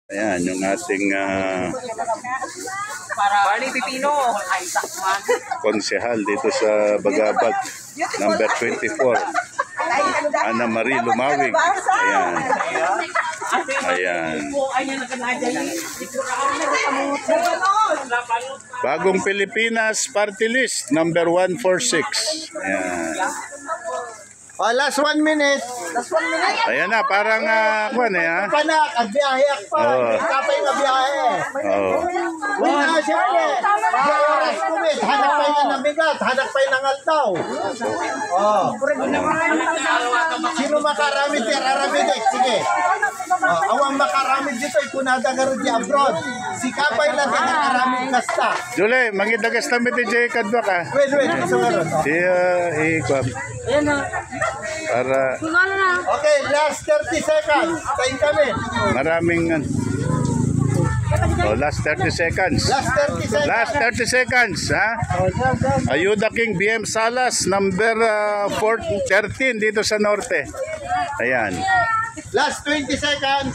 Ayan, yung ating Barney Pipino. konsehal dito sa Bagabag, number 24. Ana Marie Lumawig. Ayan. Ayan. Bagong Pilipinas Party List, number 146. Ayan. Last 1 minute. Ayan na, parang kuwan ha. Panak, at biyahe ako. Kapay na biyahe. Oh. Wala, siyempre. Oras kumit. Hanap pa yung nabigat. Hanap pa yung nangaltaw. Sino makaramid yan? Arabidik. Sige. Awang makaramid dito. Ipunada ka rin di abroad. Si Kapay lang ka nakaramid kasta. Julie, mangidagas na miti Jay Kadwa ka. Wait. Gusto nga rin. Ikuwan. Para Okay, last 30 seconds. Time kami. maraming last 30 seconds. Last 30 seconds. Last 30 seconds, ha? Ayuda King BM Salas, number 13 dito sa norte. Ayan. Last 20 seconds.